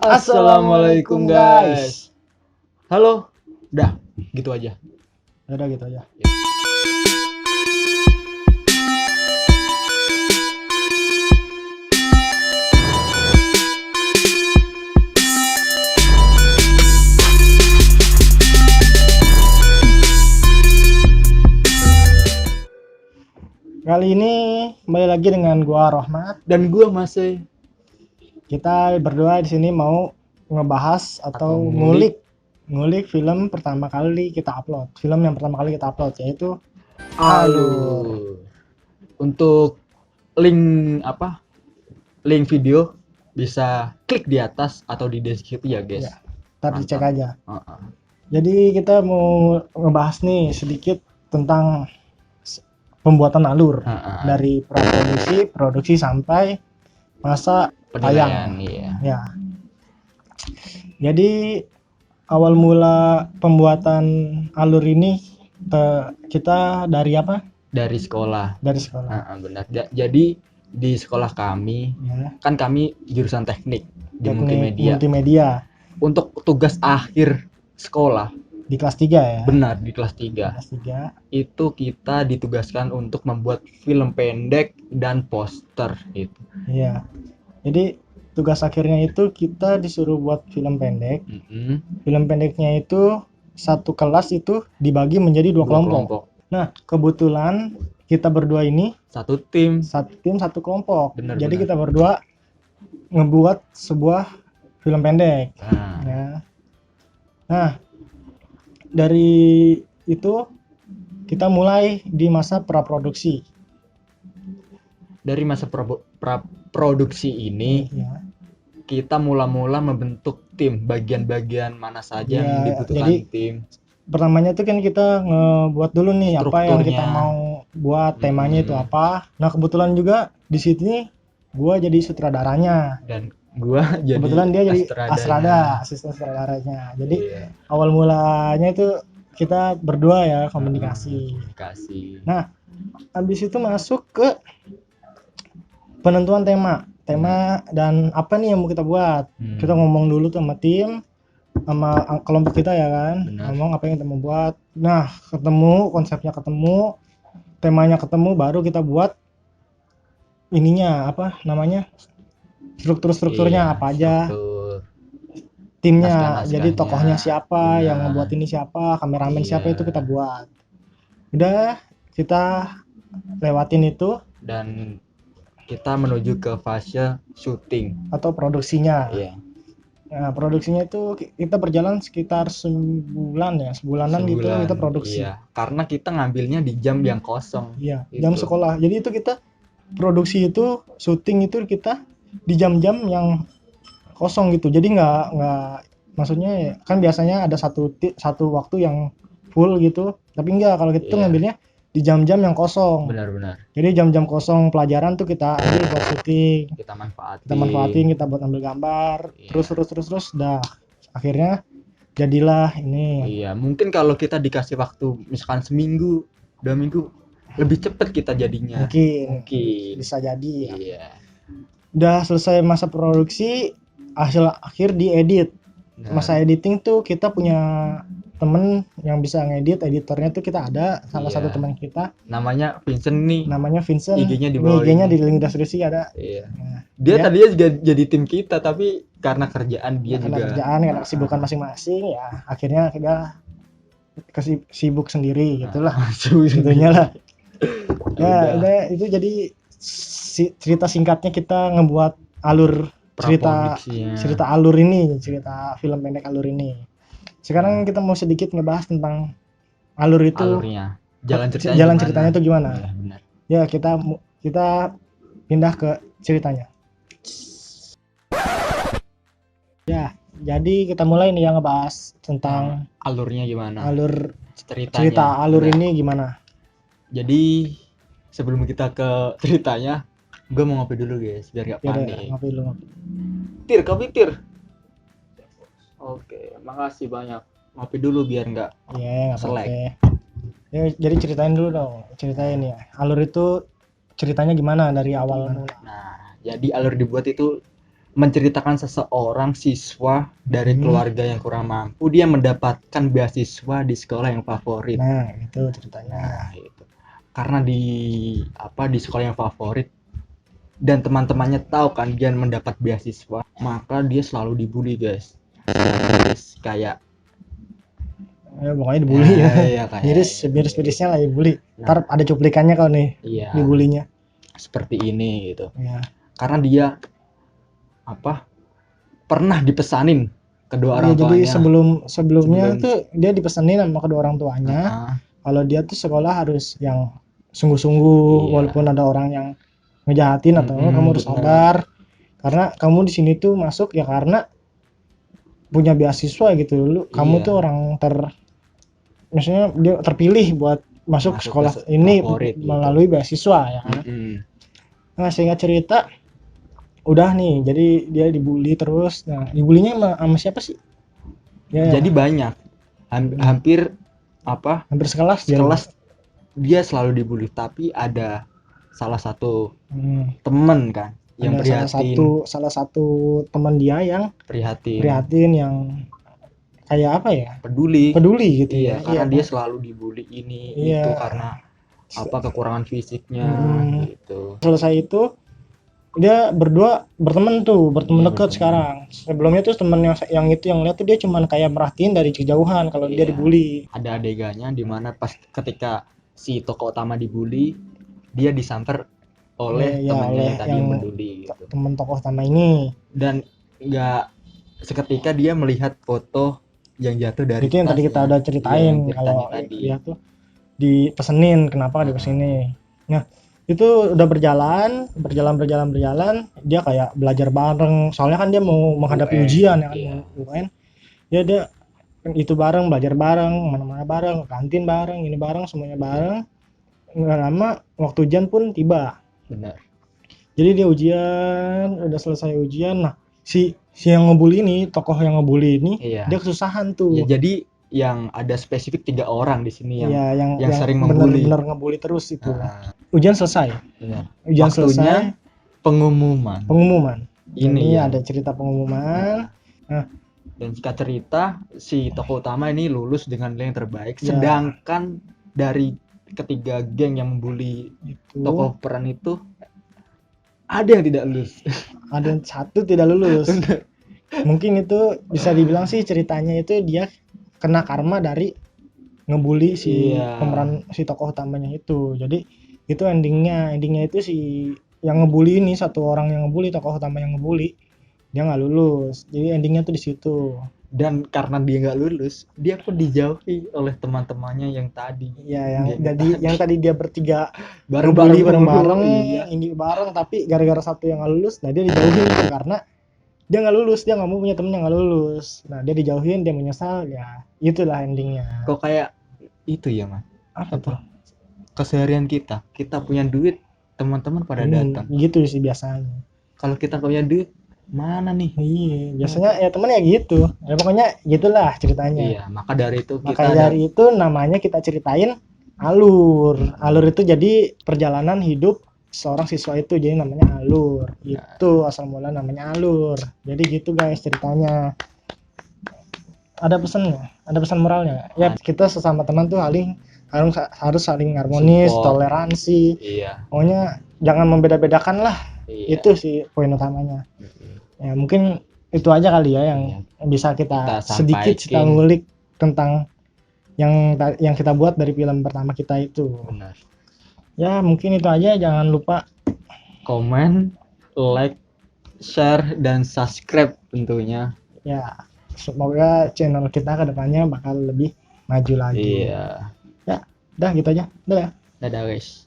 Assalamualaikum guys. Halo, udah gitu aja. Udah gitu aja. Kali ini kembali lagi dengan gua Rohmat Dan gua masih Kita berdua di sini mau ngebahas atau ngulik film pertama kali kita upload. Film yang pertama kali kita upload yaitu Alur. Untuk link video bisa klik di atas atau di deskripsi ya guys. Ya, ntar dicek aja. Uh-uh. Jadi kita mau ngebahas nih sedikit tentang pembuatan alur dari produksi sampai masa tayang. Iya. Ya. Jadi awal mula pembuatan alur ini kita dari apa? Dari sekolah. Dari sekolah. Benar. Jadi di sekolah kami, kan kami jurusan teknik di multimedia. Untuk tugas akhir sekolah di kelas 3 ya? Benar, di kelas 3. Kelas 3. Itu kita ditugaskan untuk membuat film pendek dan poster itu. Iya. Jadi tugas akhirnya itu kita disuruh buat film pendek. Film pendeknya itu satu kelas itu dibagi menjadi dua kelompok. Nah, kebetulan kita berdua ini satu tim satu kelompok. Jadi kita berdua ngebuat sebuah film pendek. Nah, dari itu kita mulai di masa praproduksi. Dari masa praproduksi ini kita mula-mula membentuk tim, bagian-bagian mana saja yang dibutuhkan jadi, tim. Pertamanya itu kan kita ngebuat dulu nih apa yang kita mau buat, temanya itu apa. Nah, kebetulan juga di sini gua jadi sutradaranya dan gua jadi kebetulan dia jadi asisten sutradaranya. Jadi awal mulanya itu kita berdua ya komunikasi. Nah, habis itu masuk ke penentuan tema dan apa nih yang mau kita buat. Kita ngomong dulu tuh sama tim, sama kelompok kita ya kan. Ngomong apa yang kita mau buat. Nah, ketemu, konsepnya ketemu, temanya ketemu, baru kita buat ininya apa namanya, strukturnya apa aja, timnya, jadi tokohnya siapa, yang ngebuat ini siapa, kameramen siapa, itu kita buat. Udah, kita lewatin itu dan kita menuju ke fase syuting atau produksinya. Nah, produksinya itu kita berjalan sekitar sebulanan gitu kita produksi. Karena kita ngambilnya di jam yang kosong. Jam sekolah. Jadi itu kita produksi itu, syuting itu kita di jam-jam yang kosong gitu. Jadi nggak maksudnya kan biasanya ada satu waktu yang full gitu. Tapi enggak, kalau kita ngambilnya di jam-jam yang kosong. Benar. Jadi jam-jam kosong pelajaran tuh kita ambil buat syuting. Kita manfaatin, kita buat ambil gambar. Terus dah akhirnya jadilah ini. Mungkin kalau kita dikasih waktu misalkan seminggu, 2 minggu, lebih cepat kita jadinya. Mungkin. Bisa jadi. Udah selesai masa produksi, akhir diedit. Masa editing tuh kita punya temen yang bisa ngedit, editornya tuh kita ada salah satu teman kita. Namanya Vincent nih. IG-nya di bawah. IG-nya di link deskripsi ada. Nah, dia tadinya juga jadi tim kita, tapi karena kerjaan karena kesibukan masing-masing ya, akhirnya kita sibuk sendiri gitulah. Tentunya lah. Udah itu jadi cerita singkatnya kita ngebuat alur cerita alur ini, cerita film pendek alur ini. Sekarang kita mau sedikit ngebahas tentang alur itu. Alurnya. Jalan ceritanya itu gimana? Benar. Ya, kita pindah ke ceritanya. Ya, jadi kita mulai nih yang ngebahas tentang alurnya gimana? Alur cerita alur ini gimana? Jadi sebelum kita ke ceritanya, gue mau ngopi dulu guys, biar gak panik. Ngopi dulu. Kopi tir. Oke, makasih banyak. Ngopi dulu biar nggak selek. Ya, jadi ceritain dulu dong. Ceritain ya. Alur itu ceritanya gimana dari awal? Nah, jadi alur dibuat itu menceritakan seseorang siswa dari keluarga yang kurang mampu, dia mendapatkan beasiswa di sekolah yang favorit. Nah, itu ceritanya. Nah, itu. Karena di sekolah yang favorit dan teman-temannya tahu kan dia mendapat beasiswa, maka dia selalu dibully, guys. Kayak pokoknya dibully ya. Iya, Miris-mirisnya lah dibully. Ntar ada cuplikannya kalau nih dibulinya. Seperti ini gitu. Iya. Karena dia pernah dipesanin kedua orang tuanya. Jadi sebelumnya tuh dia dipesanin sama kedua orang tuanya. Kalau dia tuh sekolah harus yang sungguh-sungguh, walaupun ada orang yang ngejahatin atau kamu harus sabar. Karena kamu di sini tuh masuk ya karena punya beasiswa gitu. Kamu tuh orang maksudnya dia terpilih buat masuk sekolah ini melalui beasiswa ya kan. Nah, singkat cerita udah nih, jadi dia dibully terus. Nah, dibulinya sama siapa sih? Jadi banyak. Hampir sekelas dia selalu dibully, tapi ada salah satu teman kan yang prihatin. Salah satu teman dia yang prihatin yang kayak peduli gitu. Iya, karena dia selalu dibully ini itu karena kekurangan fisiknya gitu. Selesai itu dia berdua berteman dekat sekarang. Sebelumnya tuh temen yang lihat tuh dia cuman kayak merhatiin dari kejauhan kalau dia dibully. Ada adegannya di mana pas ketika si tokoh utama dibully, dia disamper oleh temannya yang tadi yang peduli gitu. Temen tokoh utama ini. Dan nggak seketika dia melihat foto yang jatuh dari itu yang tadi kita udah ceritain kalau dia tuh dipesenin kenapa dipesenin. Nah, itu udah berjalan, dia kayak belajar bareng. Soalnya kan dia mau menghadapi ujian ya kan, UN. Ya dia itu bareng, belajar bareng, mana-mana bareng, kantin bareng, ini bareng, semuanya bareng. Nggak lama waktu ujian pun tiba. Benar. Jadi dia ujian, udah selesai ujian. Nah, si yang ngebully ini, tokoh yang ngebully ini, dia kesusahan tuh. Ya, jadi yang ada spesifik 3 orang di sini yang sering benar ngebully terus itu. Ujian selesai. Ujian selesai. Pengumuman. Ini ada cerita pengumuman. Nah, dan singkat cerita si tokoh utama ini lulus dengan nilai yang terbaik. Sedangkan dari ketiga geng yang membuli tokoh peran itu ada yang tidak lulus. Ada yang satu tidak lulus. Mungkin itu bisa dibilang sih ceritanya itu dia kena karma dari ngebully si pemeran si tokoh utamanya itu. Jadi itu endingnya itu si yang ngebully ini, satu orang yang ngebully, tokoh utama yang ngebully, dia nggak lulus. Jadi endingnya tuh di situ. Dan karena dia nggak lulus, dia pun dijauhi oleh teman-temannya yang tadi. Iya, yang tadi dia bertiga bareng-bareng ini bareng, tapi gara-gara satu yang nggak lulus, nah dia dijauhin karena dia nggak lulus, dia nggak mau punya temen yang nggak lulus. Nah dia dijauhin, dia menyesal, ya itulah endingnya. Kok kayak itu ya mas? Apa tuh? Keseharian kita punya duit, teman-teman pada datang. Gitu sih biasanya. Kalau kita punya duit, mana nih? Iya, biasanya ya temen ya gitu. Ya pokoknya gitulah ceritanya. Iya, maka dari itu namanya kita ceritain alur. Alur itu jadi perjalanan hidup seorang siswa itu, jadi namanya alur. Itu asal mula namanya alur. Jadi gitu guys ceritanya. Ada pesan moralnya. Ya kita sesama teman tuh harus saling harmonis, toleransi. Iya. Pokoknya jangan membeda-bedakan lah. Iya. Itu sih poin utamanya. Ya mungkin itu aja kali ya yang bisa kita sedikit kita ngulik tentang yang kita buat dari film pertama kita itu. Benar. Ya mungkin itu aja, jangan lupa komen, like, share, dan subscribe tentunya. Ya semoga channel kita kedepannya bakal lebih maju lagi. Iya. Ya udah gitu aja. Dadah guys.